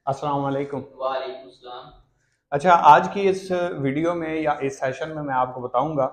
अस्सलाम वालेकुम। वालेकुम सलाम। अच्छा, आज की इस वीडियो में या इस सेशन में मैं आपको बताऊंगा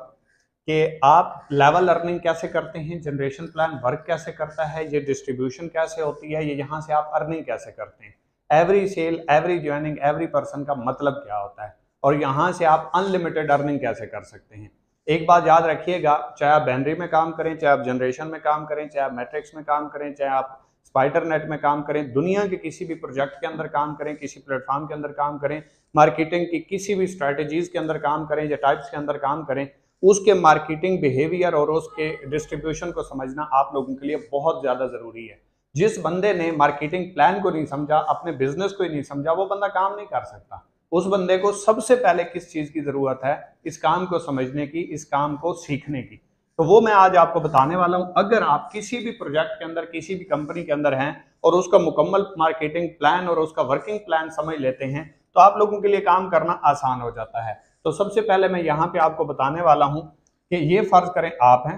कि आप लेवल अर्निंग कैसे करते हैं, जनरेशन प्लान वर्क कैसे करता है, ये डिस्ट्रीब्यूशन कैसे होती है, ये यहाँ से आप अर्निंग कैसे करते हैं, every sale, every joining, every person का मतलब क्या होता है और यहाँ से आप अनलिमिटेड अर्निंग कैसे कर सकते हैं। एक बात याद रखिएगा, चाहे आप बैनरी में काम करें, चाहे आप जनरेशन में काम करें, चाहे आप मैट्रिक्स में काम करें, चाहे आप स्पाइडर नेट में काम करें, दुनिया के किसी भी प्रोजेक्ट के अंदर काम करें, किसी प्लेटफॉर्म के अंदर काम करें, मार्केटिंग की किसी भी स्ट्रैटेजीज के अंदर काम करें या टाइप्स के अंदर काम करें, उसके मार्केटिंग बिहेवियर और उसके डिस्ट्रीब्यूशन को समझना आप लोगों के लिए बहुत ज्यादा जरूरी है। जिस बंदे ने मार्केटिंग प्लान को नहीं समझा, अपने बिजनेस को ही नहीं समझा, वो बंदा काम नहीं कर सकता। उस बंदे को सबसे पहले किस चीज की जरूरत है? इस काम को समझने की, इस काम को सीखने की। तो वो मैं आज आपको बताने वाला हूं। अगर आप किसी भी प्रोजेक्ट के अंदर, किसी भी कंपनी के अंदर हैं और उसका मुकम्मल मार्केटिंग प्लान और उसका वर्किंग प्लान समझ लेते हैं तो आप लोगों के लिए काम करना आसान हो जाता है। तो सबसे पहले मैं यहाँ पे आपको बताने वाला हूँ कि ये फर्ज करें आप हैं,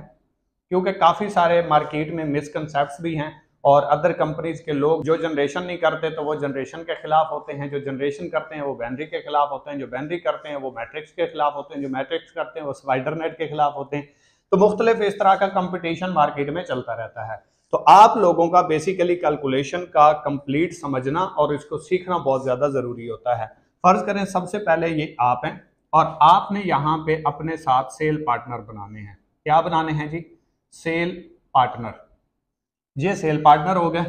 क्योंकि काफी सारे मार्केट में मिसकंसेप्ट्स भी हैं और अदर कंपनीज के लोग जो जनरेशन नहीं करते तो वो जनरेशन के खिलाफ होते हैं, जो जनरेशन करते हैं वो बैनरी के खिलाफ होते हैं, जो बैनरी करते हैं वो मैट्रिक्स के खिलाफ होते हैं, जो मैट्रिक्स करते हैं वो स्पाइडर नेट के खिलाफ होते हैं। तो मुख्तलिफ इस तरह का कंपटीशन मार्केट में चलता रहता है। तो आप लोगों का बेसिकली कैलकुलेशन का कंप्लीट समझना और इसको सीखना बहुत ज्यादा जरूरी होता है। फर्ज करें सबसे पहले ये आप हैं और आपने यहाँ पे अपने साथ सेल पार्टनर बनाने हैं। क्या बनाने हैं जी? Sale partner. ये सेल पार्टनर हो गए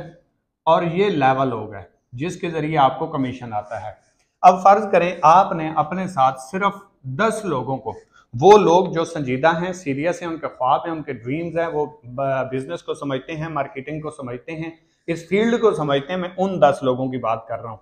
और ये लेवल हो गए जिसके जरिए आपको कमीशन आता है। अब फर्ज करें आपने अपने साथ सिर्फ 10 लोगों को, वो लोग जो संजीदा हैं, सीरियस हैं, उनके ख्वाब हैं, उनके ड्रीम्स हैं, वो बिजनेस को समझते हैं, मार्केटिंग को समझते हैं, इस फील्ड को समझते हैं, मैं उन 10 लोगों की बात कर रहा हूं।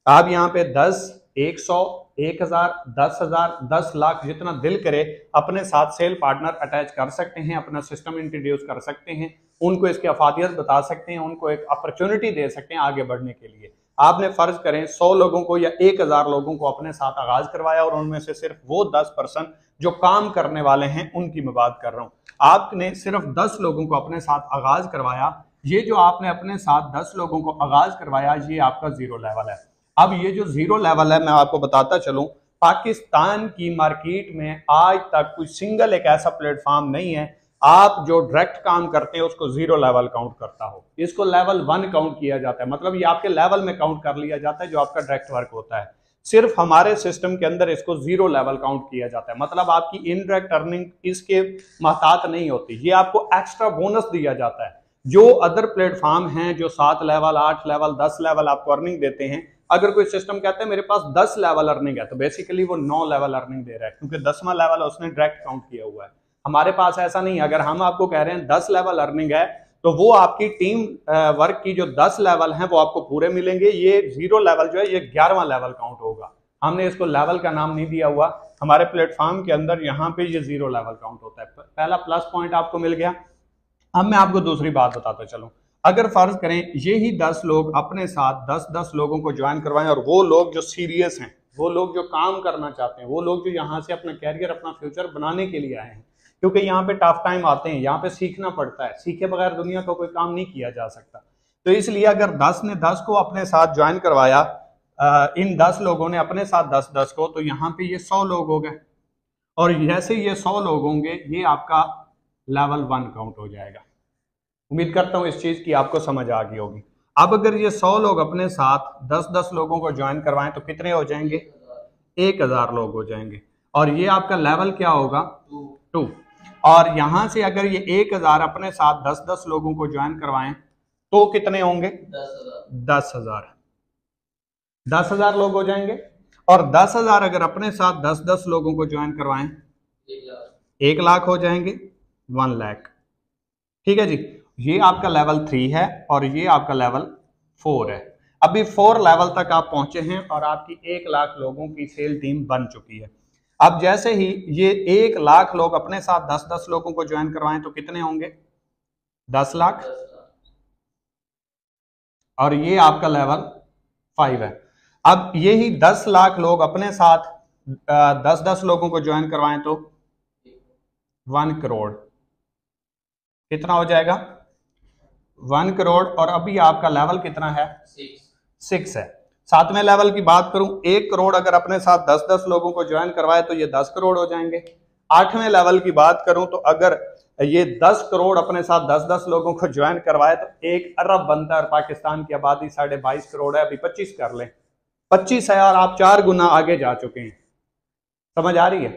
आप यहाँ पे 10, 100, 1000, 10,000, 10 लाख जितना दिल करे अपने साथ सेल पार्टनर अटैच कर सकते हैं, अपना सिस्टम इंट्रोड्यूस कर सकते हैं, उनको इसकी अफादियत बता सकते हैं, उनको एक अपॉर्चुनिटी दे सकते हैं आगे बढ़ने के लिए। आपने फर्ज करें 100 लोगों को या 1000 लोगों को अपने साथ आगाज करवाया और उनमें से सिर्फ वो 10% जो काम करने वाले हैं उनकी मैं बात कर रहा हूं। आपने सिर्फ 10 लोगों को अपने साथ आगाज करवाया। ये जो आपने अपने साथ 10 लोगों को आगाज करवाया, ये आपका जीरो लेवल है। अब ये जो जीरो लेवल है, मैं आपको बताता चलूं, पाकिस्तान की मार्केट में आज तक कोई सिंगल एक ऐसा प्लेटफॉर्म नहीं है आप जो डायरेक्ट काम करते हैं उसको जीरो लेवल काउंट करता हो। इसको लेवल 1 काउंट किया जाता है, मतलब ये आपके लेवल में काउंट कर लिया जाता है जो आपका डायरेक्ट वर्क होता है। सिर्फ हमारे सिस्टम के अंदर इसको जीरो लेवल काउंट किया जाता है, मतलब आपकी इनडायरेक्ट अर्निंग इसके महतात नहीं होती, ये आपको एक्स्ट्रा बोनस दिया जाता है। जो अदर प्लेटफॉर्म हैं जो 7 लेवल, 8 लेवल, 10 लेवल आपको अर्निंग देते हैं, अगर कोई सिस्टम कहता है मेरे पास 10 लेवल अर्निंग है तो बेसिकली वो 9 लेवल अर्निंग दे रहा है, क्योंकि 10वां लेवल उसने डायरेक्ट काउंट किया हुआ है। हमारे पास ऐसा नहीं है। अगर हम आपको कह रहे हैं 10 लेवल अर्निंग है तो वो आपकी टीम वर्क की जो 10 लेवल हैं वो आपको पूरे मिलेंगे। ये जीरो लेवल जो है ये 11वां लेवल काउंट होगा। हमने इसको लेवल का नाम नहीं दिया हुआ, हमारे प्लेटफॉर्म के अंदर यहाँ पे ये जीरो लेवल काउंट होता है। पहला प्लस पॉइंट आपको मिल गया। अब मैं आपको दूसरी बात बताता चलूं। अगर फर्ज करें ये ही 10 लोग अपने साथ 10-10 लोगों को ज्वाइन करवाएं और वो लोग जो सीरियस हैं, वो लोग जो काम करना चाहते हैं, वो लोग जो यहाँ से अपना कैरियर, अपना फ्यूचर बनाने के लिए आए हैं, क्योंकि यहाँ पे टफ टाइम आते हैं, यहाँ पे सीखना पड़ता है, सीखे बगैर दुनिया का कोई काम नहीं किया जा सकता। तो इसलिए अगर 10 ने 10 को अपने साथ ज्वाइन करवाया, इन 10 लोगों ने अपने साथ 10-10 को, तो यहाँ पे ये 100 लोग हो गए और जैसे ये 100 लोग होंगे ये आपका लेवल 1 काउंट हो जाएगा। उम्मीद करता हूं इस चीज की आपको समझ आ गई होगी। अब अगर ये 100 लोग अपने साथ 10-10 लोगों को ज्वाइन करवाएं तो कितने हो जाएंगे? 1000 लोग हो जाएंगे और ये आपका लेवल क्या होगा? 2। और यहां से अगर ये 1000 अपने साथ 10-10 लोगों को ज्वाइन करवाएं तो कितने होंगे? 10,000। 10,000 लोग हो जाएंगे और 10,000 अगर अपने साथ 10-10 लोगों को ज्वाइन करवाएं 1 लाख हो जाएंगे, 1 लाख। ठीक है जी। ये आपका लेवल 3 है और ये आपका लेवल 4 है। अभी 4 लेवल तक आप पहुंचे हैं और आपकी 1 लाख लोगों की सेल टीम बन चुकी है। अब जैसे ही ये 1 लाख लोग अपने साथ 10-10 लोगों को ज्वाइन करवाएं तो कितने होंगे? 10 लाख। और ये आपका लेवल 5 है। अब यही 10 लाख लोग अपने साथ 10-10 लोगों को ज्वाइन करवाएं तो 1 करोड़। कितना हो जाएगा? 1 करोड़। और अभी आपका लेवल कितना है? 6 है। 7वें लेवल की बात करूं, 1 करोड़ अगर अपने साथ 10-10 लोगों को ज्वाइन करवाए तो ये 10 करोड़ हो जाएंगे। 8वें लेवल की बात करूं तो अगर ये 10 करोड़ अपने साथ 10-10 लोगों को ज्वाइन करवाए तो 1 अरब बनता है, और पाकिस्तान की आबादी 22.5 करोड़ है, अभी 25 कर लें, 25 है और आप 4 गुना आगे जा चुके हैं। समझ आ रही है?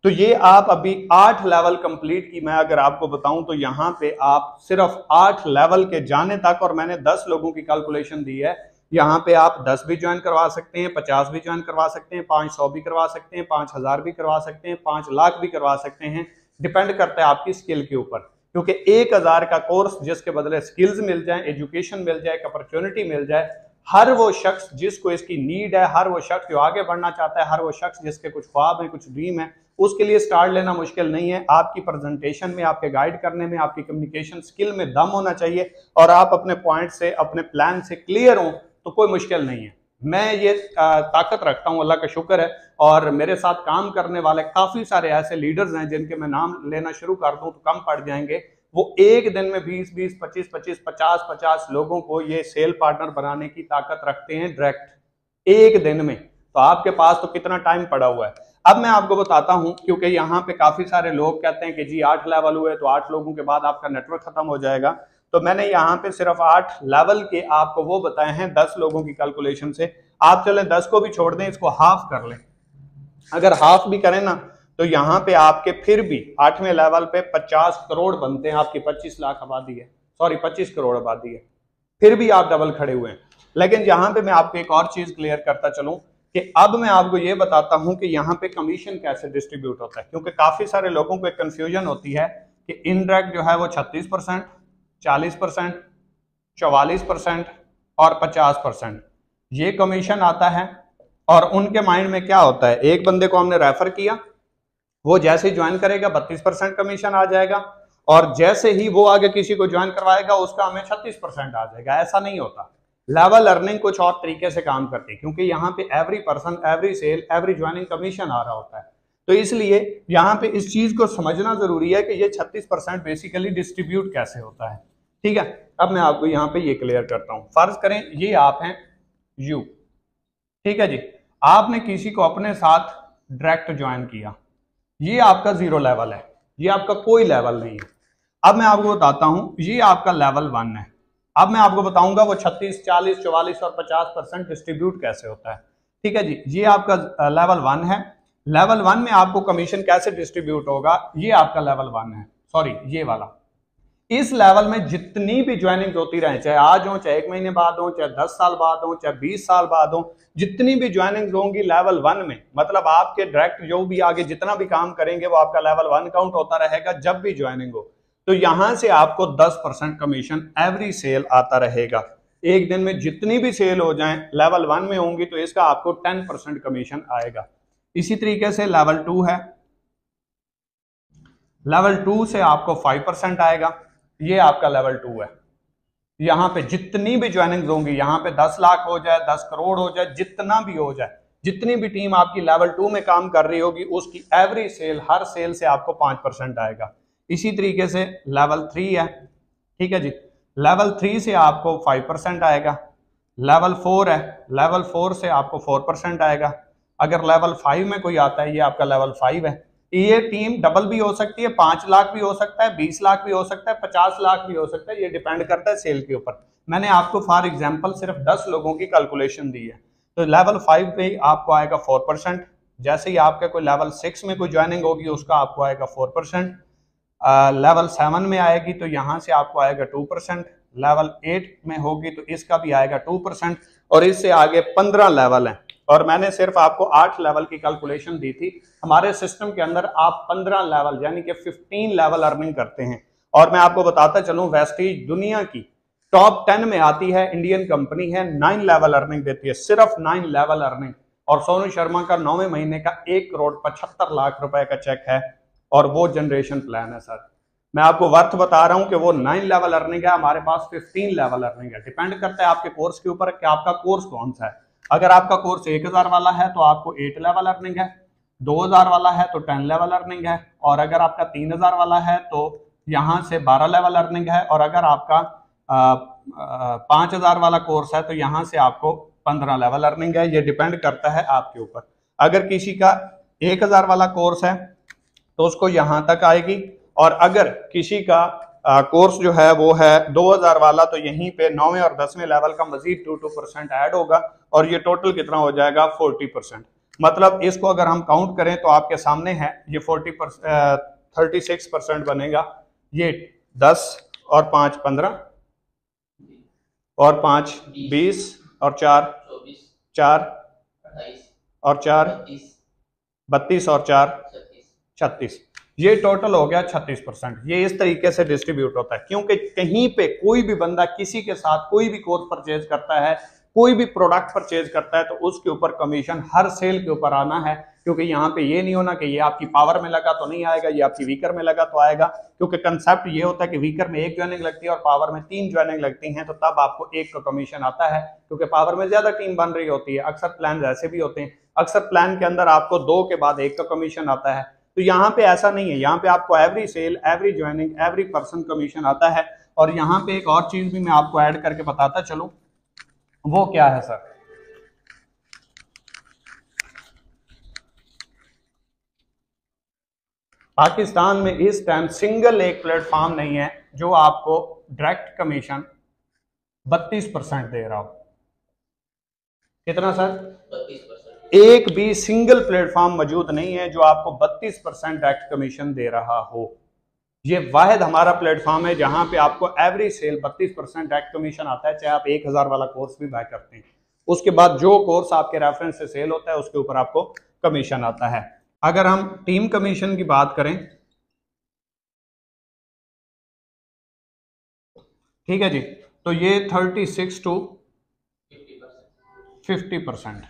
तो ये आप अभी 8 लेवल कंप्लीट की मैं अगर आपको बताऊं तो यहां पे आप सिर्फ 8 लेवल के जाने तक, और मैंने 10 लोगों की कैलकुलेशन दी है, यहाँ पे आप 10 भी ज्वाइन करवा सकते हैं, 50 भी ज्वाइन करवा सकते हैं, 500 भी करवा सकते हैं, 5000 भी करवा सकते हैं, 5 लाख भी करवा सकते हैं। डिपेंड करता है आपकी स्किल के ऊपर, क्योंकि 1000 का कोर्स जिसके बदले स्किल्स मिल जाए, एजुकेशन मिल जाए, एक अपॉर्चुनिटी मिल जाए, हर वो शख्स जिसको इसकी नीड है, हर वो शख्स जो आगे बढ़ना चाहता है, हर वो शख्स जिसके कुछ ख्वाब है, कुछ ड्रीम है, उसके लिए स्टार्ट लेना मुश्किल नहीं है। आपकी प्रेजेंटेशन में, आपके गाइड करने में, आपकी कम्युनिकेशन स्किल में दम होना चाहिए, और आप अपने पॉइंट से, अपने प्लान से क्लियर हो तो कोई मुश्किल नहीं है। मैं ये ताकत रखता हूँ, अल्लाह का शुक्र है, और मेरे साथ काम करने वाले काफी सारे ऐसे लीडर्स हैं जिनके मैं नाम लेना शुरू कर दूं तो कम पड़ जाएंगे। वो एक दिन में 20-20, 25-25, 50-50 लोगों को ये सेल पार्टनर बनाने की ताकत रखते हैं डायरेक्ट एक दिन में। तो आपके पास तो कितना टाइम पड़ा हुआ है। अब मैं आपको बताता हूं, क्योंकि यहाँ पे काफी सारे लोग कहते हैं कि जी 8 लेवल हुए तो 8 लोगों के बाद आपका नेटवर्क खत्म हो जाएगा। तो मैंने यहाँ पे सिर्फ 8 लेवल के आपको वो बताए हैं 10 लोगों की कैलकुलेशन से। आप चले 10 को भी छोड़ दें, इसको हाफ कर लें, अगर हाफ भी करें ना तो यहाँ पे आपके फिर भी 8वें लेवल पे 50 करोड़ बनते हैं। आपकी 25 लाख आबादी है, सॉरी 25 करोड़ आबादी है, फिर भी आप डबल खड़े हुए हैं। लेकिन यहाँ पे मैं आपको एक और चीज क्लियर करता चलूं कि अब मैं आपको ये बताता हूं कि यहाँ पे कमीशन कैसे डिस्ट्रीब्यूट होता है, क्योंकि काफी सारे लोगों को एक कंफ्यूजन होती है कि इनडायरेक्ट जो है वो 36%, 40%, 44% और 50% ये कमीशन आता है। और उनके माइंड में क्या होता है, एक बंदे को हमने रेफर किया, वो जैसे ही ज्वाइन करेगा 32% कमीशन आ जाएगा, और जैसे ही वो आगे किसी को ज्वाइन करवाएगा उसका हमें 36% आ जाएगा। ऐसा नहीं होता। लेवल अर्निंग कुछ और तरीके से काम करती है, क्योंकि यहाँ पे every person, every sale, every joining commission आ रहा होता है। तो इसलिए यहाँ पे इस चीज को समझना जरूरी है कि ये 36% बेसिकली डिस्ट्रीब्यूट कैसे होता है। ठीक है, अब मैं आपको यहाँ पे ये क्लियर करता हूँ। फर्ज करें ये आप हैं यू, ठीक है जी, आपने किसी को अपने साथ डायरेक्ट ज्वाइन किया, ये आपका 0 लेवल है, ये आपका कोई लेवल नहीं है। अब मैं आपको बताता हूं, ये आपका लेवल 1 है। अब मैं आपको बताऊंगा वो 36, 40, 44 और 50% डिस्ट्रीब्यूट कैसे होता है। ठीक है जी, ये आपका लेवल 1 है। लेवल 1 में आपको कमीशन कैसे डिस्ट्रीब्यूट होगा, ये आपका लेवल 1 है, सॉरी ये वाला। इस लेवल में जितनी भी ज्वाइनिंग होती रहे, चाहे आज हो, चाहे 1 महीने बाद हो, चाहे 10 साल बाद हो, चाहे 20 साल बाद हो, जितनी भी ज्वाइनिंग होंगी लेवल 1 में, मतलब आपके डायरेक्ट जो भी आगे जितना भी काम करेंगे वो आपका लेवल 1 काउंट होता रहेगा जब भी ज्वाइनिंग हो। तो यहां से आपको 10% कमीशन एवरी सेल आता रहेगा। एक दिन में जितनी भी सेल हो जाए लेवल 1 में होंगी तो इसका आपको 10% कमीशन आएगा। इसी तरीके से लेवल 2 है, लेवल 2 से आपको 5% आएगा, ये आपका लेवल 2 है। यहां पे जितनी भी ज्वाइनिंग होंगी, यहां पे 10 लाख हो जाए, 10 करोड़ हो जाए, जितना भी हो जाए, जितनी भी टीम आपकी लेवल 2 में काम कर रही होगी उसकी एवरी सेल, हर सेल से आपको 5% आएगा। इसी तरीके से लेवल 3 है, ठीक है जी, लेवल 3 से आपको 5% आएगा। लेवल 4 है, लेवल 4 से आपको 4% आएगा। अगर लेवल 5 में कोई आता है, ये आपका लेवल 5 है। ये टीम डबल भी हो सकती है, 5 लाख भी हो सकता है, 20 लाख भी हो सकता है, 50 लाख भी हो सकता है, ये डिपेंड करता है सेल के ऊपर। मैंने आपको फॉर एग्जांपल सिर्फ 10 लोगों की कैलकुलेशन दी है। तो लेवल 5 पे आपको आएगा 4%, जैसे ही आपके कोई लेवल 6 में कोई ज्वाइनिंग होगी उसका आपको आएगा 4%, लेवल 7 में आएगी तो यहाँ से आपको आएगा 2%, लेवल 8 में होगी तो इसका भी आएगा 2%, और इससे आगे 15 लेवल हैं। और मैंने सिर्फ आपको 8 लेवल की कैलकुलेशन दी थी। हमारे सिस्टम के अंदर आप 15 लेवल यानी कि 15 लेवल अर्निंग करते हैं। और मैं आपको बताता चलूं, वेस्टीज दुनिया की टॉप 10 में आती है, इंडियन कंपनी है, 9 लेवल अर्निंग देती है, सिर्फ 9 लेवल अर्निंग। और सोनू शर्मा का 9वें महीने का 1 करोड़ 75 लाख रुपए का चेक है, और वो जनरेशन प्लान है सर। मैं आपको वर्थ बता रहा हूं कि वो 9 लेवल अर्निंग है, हमारे पास 15 लेवल अर्निंग है। डिपेंड करता है आपके कोर्स के ऊपर कि आपका कोर्स कौन सा है। अगर आपका कोर्स 1000 वाला है तो आपको 8 लेवल अर्निंग है, 2000 वाला है तो 10 लेवल अर्निंग है, और अगर आपका 3000 वाला है तो यहां से 12 लेवल अर्निंग है, और अगर आपका 5000 वाला कोर्स है तो यहां से आपको 15 लेवल अर्निंग है। ये डिपेंड करता है आपके ऊपर। अगर किसी का 1000 वाला कोर्स है तो उसको यहां तक आएगी, और अगर किसी का कोर्स जो है वो है 2000 वाला तो यहीं पे 9वें और 10वें लेवल का मजीद 2% ऐड होगा और ये टोटल कितना हो जाएगा 40%। मतलब इसको अगर हम काउंट करें तो आपके सामने है ये 36% बनेगा। ये 10 और 5 15 और 5 20 और 4 और 4 32 और 4 36, ये टोटल हो गया 36%। ये इस तरीके से डिस्ट्रीब्यूट होता है, क्योंकि कहीं पे कोई भी बंदा किसी के साथ कोई भी कोर्स परचेज करता है, कोई भी प्रोडक्ट परचेज करता है तो उसके ऊपर कमीशन हर सेल के ऊपर आना है। क्योंकि यहाँ पे ये नहीं होना कि ये आपकी पावर में लगा तो नहीं आएगा, ये आपकी वीकर में लगा तो आएगा। क्योंकि कंसेप्ट ये होता है कि वीकर में 1 ज्वाइनिंग लगती है और पावर में 3 ज्वाइनिंग लगती हैं, तो तब आपको 1 का कमीशन आता है, क्योंकि पावर में ज्यादा टीम बन रही होती है। अक्सर प्लान ऐसे भी होते हैं, अक्सर प्लान के अंदर आपको 2 के बाद 1 का कमीशन आता है। तो यहाँ पे ऐसा नहीं है, यहाँ पे आपको every sale, every joining, every person commission आता है। और यहाँ पे एक और चीज भी मैं आपको ऐड करके बताता चलूं, वो क्या है सर? पाकिस्तान में इस टाइम सिंगल एक प्लेटफॉर्म नहीं है जो आपको डायरेक्ट कमीशन 32% दे रहा हो। कितना सर? 32%। एक भी सिंगल प्लेटफॉर्म मौजूद नहीं है जो आपको 32% डायरेक्ट कमीशन दे रहा हो। ये वाहिद हमारा प्लेटफॉर्म है जहां पे आपको एवरी सेल 32% डायरेक्ट कमीशन आता है, चाहे आप 1000 वाला कोर्स भी बाय करते हैं। उसके बाद जो कोर्स आपके रेफरेंस से सेल होता है उसके ऊपर आपको कमीशन आता है। अगर हम टीम कमीशन की बात करें, ठीक है जी, तो ये 36 to 50%।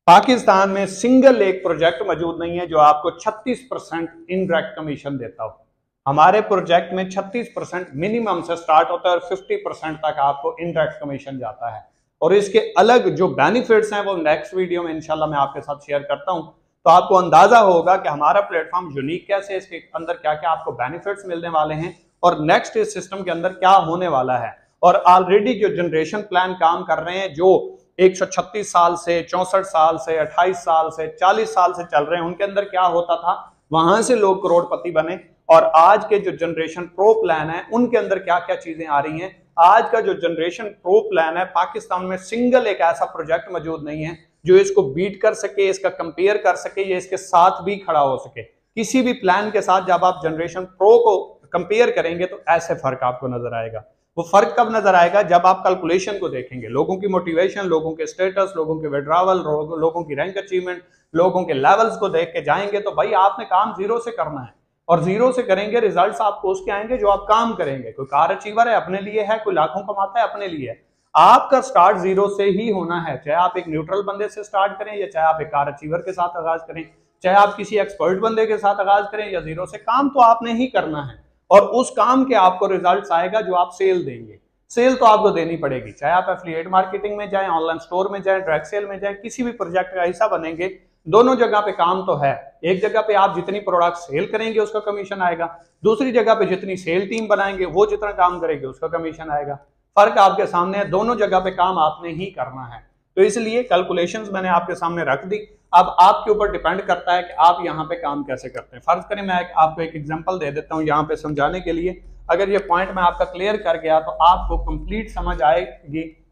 पाकिस्तान में सिंगल एक प्रोजेक्ट मौजूद नहीं है जो आपको 36% इनडायरेक्ट कमीशन देता हो। हमारे प्रोजेक्ट में 36% मिनिमम से स्टार्ट होता है और 50% तक आपको इनडायरेक्ट कमीशन जाता है। और इसके अलग जो बेनिफिट्स हैं वो नेक्स्ट वीडियो में इंशाल्लाह मैं आपके साथ शेयर करता हूं, तो आपको अंदाजा होगा कि हमारा प्लेटफॉर्म यूनिक कैसे, इसके अंदर क्या क्या आपको बेनिफिट्स मिलने वाले हैं और नेक्स्ट इस सिस्टम के अंदर क्या होने वाला है। और ऑलरेडी जो जनरेशन प्लान काम कर रहे हैं, जो 136 साल से, 64 साल से, 28 साल से, 40 साल से चल रहे हैं, उनके अंदर क्या होता था, वहां से लोग करोड़पति बने। और आज के जो जनरेशन प्रो प्लान है उनके अंदर क्या क्या चीजें आ रही हैं। आज का जो जनरेशन प्रो प्लान है, पाकिस्तान में सिंगल एक ऐसा प्रोजेक्ट मौजूद नहीं है जो इसको बीट कर सके, इसका कंपेयर कर सके या इसके साथ भी खड़ा हो सके। किसी भी प्लान के साथ जब आप जनरेशन प्रो को कंपेयर करेंगे तो ऐसे फर्क आपको नजर आएगा। वो फर्क कब नजर आएगा? जब आप कैलकुलेशन को देखेंगे, लोगों की मोटिवेशन, लोगों के स्टेटस, लोगों के विड्रॉवल, लोगों की रैंक अचीवमेंट, लोगों के लेवल्स को देख के जाएंगे तो भाई आपने काम जीरो से करना है, और जीरो से करेंगे, रिजल्ट्स आपको उसके आएंगे जो आप काम करेंगे। कोई कार अचीवर है अपने लिए है, कोई लाखों कमाता है अपने लिए है। आपका स्टार्ट जीरो से ही होना है, चाहे आप एक न्यूट्रल बंदे से स्टार्ट करें या चाहे आप एक कार अचीवर के साथ आगाज करें, चाहे आप किसी एक्सपर्ट बंदे के साथ आगाज करें या जीरो से, काम तो आपने ही करना है। और उस काम के आपको रिजल्ट्स आएगा जो आप सेल देंगे। सेल तो आपको देनी पड़ेगी, चाहे आप एफिलिएट मार्केटिंग में जाएं, ऑनलाइन स्टोर में जाएं, डायरेक्ट सेल में जाएं, किसी भी प्रोजेक्ट का हिस्सा बनेंगे, दोनों जगह पे काम तो है। एक जगह पे आप जितनी प्रोडक्ट सेल करेंगे उसका कमीशन आएगा, दूसरी जगह पे जितनी सेल टीम बनाएंगे वो जितना काम करेगी उसका कमीशन आएगा। फर्क आपके सामने है, दोनों जगह पे काम आपने ही करना है। तो इसलिए कैलकुलेशंस मैंने आपके सामने रख दी। अब आपके ऊपर डिपेंड करता है कि आप यहाँ पे काम कैसे करते हैं। फर्ज करें मैं आपको एक एग्जांपल दे देता हूँ यहाँ पे समझाने के लिए। अगर ये पॉइंट मैं आपका क्लियर कर गया तो आपको कंप्लीट समझ आएगी।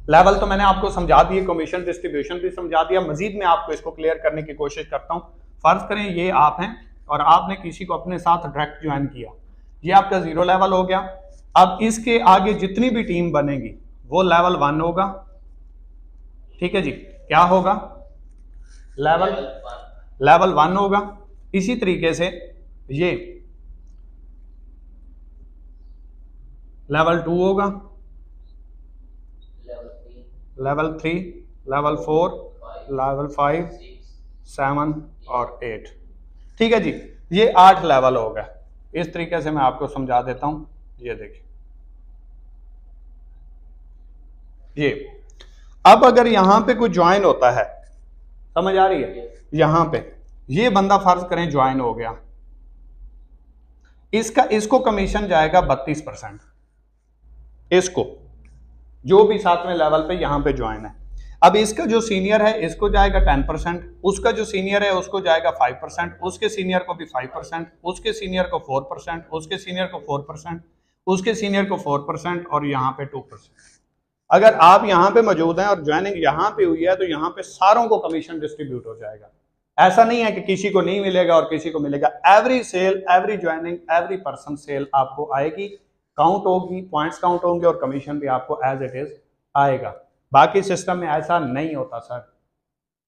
लेवल तो मैंने आपको समझा दिए, कमीशन डिस्ट्रीब्यूशन भी समझा दिया, मजीद में आपको इसको क्लियर करने की कोशिश करता हूँ। फर्ज करें ये आप हैं और आपने किसी को अपने साथ डायरेक्ट ज्वाइन किया, ये आपका 0 लेवल हो गया। अब इसके आगे जितनी भी टीम बनेगी वो लेवल 1 होगा, ठीक है जी। क्या होगा? लेवल 1 होगा। इसी तरीके से ये लेवल 2 होगा, लेवल 3, लेवल 4, लेवल 5, 7 और 8, ठीक है जी। ये 8 लेवल हो गए। इस तरीके से मैं आपको समझा देता हूं। ये देखिए, ये अब अगर यहां पे कोई ज्वाइन होता है, समझ आ रही है? यहां पे ये बंदा फर्ज करें ज्वाइन हो गया, इसको कमीशन जाएगा 32%। इसको जो भी 7वें लेवल पे यहां पे ज्वाइन है अब इसका जो सीनियर है इसको जाएगा 10%, उसका जो सीनियर है उसको जाएगा 5%, उसके सीनियर को भी 5%, उसके सीनियर को 4%, उसके सीनियर को 4%, उसके सीनियर को 4% और यहाँ पे 2%। अगर आप यहाँ पे मौजूद हैं और ज्वाइनिंग यहाँ पे हुई है तो यहाँ पे सारों को कमीशन डिस्ट्रीब्यूट हो जाएगा। ऐसा नहीं है कि किसी को नहीं मिलेगा और किसी को मिलेगा। Every sale, every joining, every person sale आपको आएगी, काउंट होगी, पॉइंट्स काउंट होंगे और कमीशन भी आपको एज इट इज आएगा। बाकी सिस्टम में ऐसा नहीं होता सर,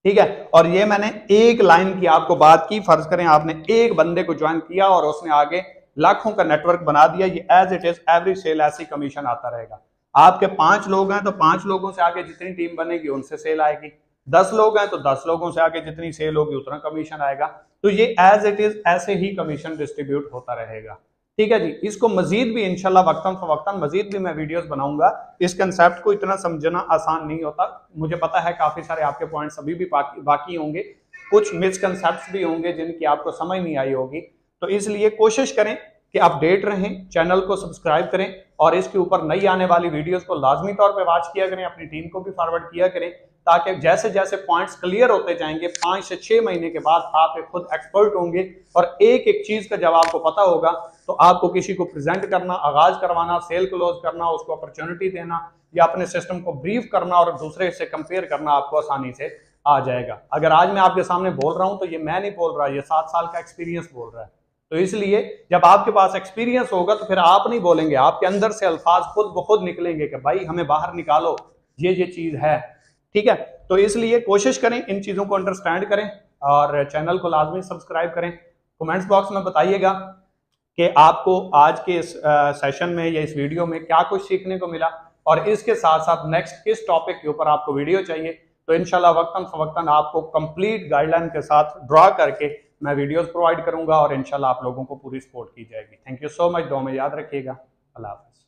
ठीक है। और ये मैंने एक लाइन की आपको बात की, फर्ज करें आपने एक बंदे को ज्वाइन किया और उसने आगे लाखों का नेटवर्क बना दिया, ये as it is every sale ऐसी कमीशन आता रहेगा। आपके 5 लोग हैं तो 5 लोगों से आगे जितनी टीम बनेगी उनसे सेल आएगी, 10 लोग हैं तो 10 लोगों से आगे जितनी सेल होगी उतना कमीशन आएगा। तो ये एज इट इज ऐसे ही कमीशन डिस्ट्रीब्यूट होता रहेगा, ठीक है जी। इसको मजीद भी इंशाल्लाह वक्तन फवक्तन मजीद भी मैं वीडियोस बनाऊंगा। इस कंसेप्ट को इतना समझना आसान नहीं होता, मुझे पता है काफी सारे आपके पॉइंट्स अभी भी बाकी होंगे, कुछ मिसकंसेप्ट्स भी होंगे जिनकी आपको समझ नहीं आई होगी। तो इसलिए कोशिश करें कि अपडेट रहें, चैनल को सब्सक्राइब करें और इसके ऊपर नई आने वाली वीडियोस को लाजमी तौर पे वॉच किया करें, अपनी टीम को भी फॉरवर्ड किया करें, ताकि जैसे जैसे पॉइंट्स क्लियर होते जाएंगे 5 से 6 महीने के बाद आप एक खुद एक्सपर्ट होंगे और एक एक चीज का जब आपको पता होगा तो आपको किसी को प्रेजेंट करना, आगाज करवाना, सेल क्लोज करना, उसको अपॉर्चुनिटी देना या अपने सिस्टम को ब्रीफ करना और दूसरे से कंपेयर करना आपको आसानी से आ जाएगा। अगर आज मैं आपके सामने बोल रहा हूं तो ये मैं नहीं बोल रहा, ये 7 साल का एक्सपीरियंस बोल रहा है। तो इसलिए जब आपके पास एक्सपीरियंस होगा तो फिर आप नहीं बोलेंगे, आपके अंदर से अल्फाज खुद ब खुद निकलेंगे कि भाई हमें बाहर निकालो, ये चीज है, ठीक है। तो इसलिए कोशिश करें इन चीजों को अंडरस्टैंड करें और चैनल को लाजमी सब्सक्राइब करें। कमेंट्स बॉक्स में बताइएगा कि आपको आज के इस सेशन में या इस वीडियो में क्या कुछ सीखने को मिला और इसके साथ साथ नेक्स्ट किस टॉपिक के ऊपर आपको वीडियो चाहिए। तो इंशाल्लाह वक्तन फवक्तन आपको कंप्लीट गाइडलाइन के साथ ड्रॉ करके मैं वीडियोस प्रोवाइड करूंगा और इंशाल्लाह आप लोगों को पूरी सपोर्ट की जाएगी। थैंक यू सो मच, दुआ में याद रखिएगा। अल्लाह हाफ़िज़।